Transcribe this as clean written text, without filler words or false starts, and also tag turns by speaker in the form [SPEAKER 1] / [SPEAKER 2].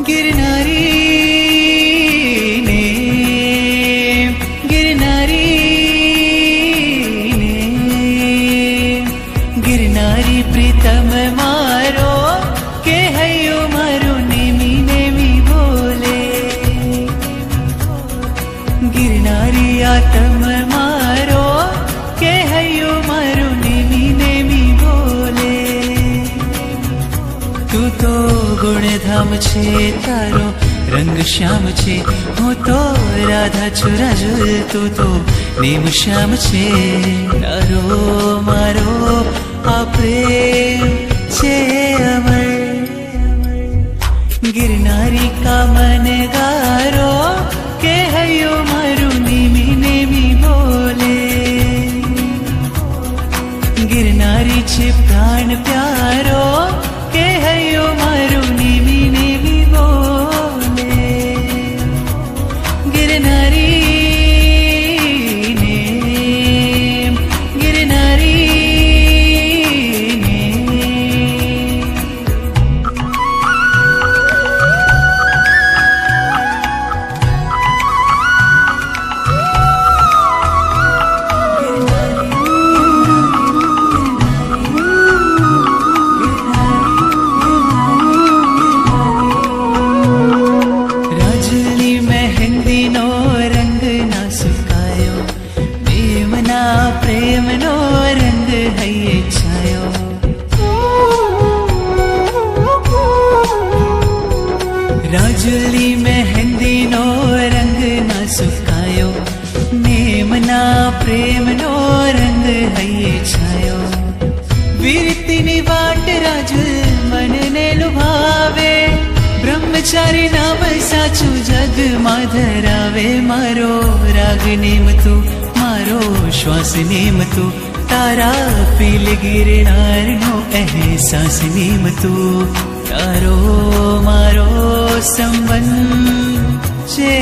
[SPEAKER 1] गिरनारी ने गिरनारी प्रीतम मारो के हयो मारो नेमी नेमी बोले गिरनारी आत्म मारो के हयो मारो नेमी नेमी बोले तू तो गुणधाम छे तारो रंग श्याम छे હું તો રાધા છું રાજુલ તું તો નેમ શ્યામ છે તારો મારો આ પ્રેમ છે અમર गिरनारी का मन गारो के हयो मारू नेमी नेमी बोले गिरनारी छे प्राण प्यारो के हयो मारू नेमी नेमी बोले गिरनारी ने गिरनारी प्रेम नो रंग है ये छायो राजुली मेहंदी नो रंग ना सुकायो नेमना प्रेम नो रंग है ये छायो वीरती वाट राजुल मन ने लुभावे ब्रह्मचारी नाम साचू जग माधरावे मारो राग नेम तू मारो श्वास नेम तू तारा पील गिरनार नो एहसास नेम तू तारो मारो संबंध छे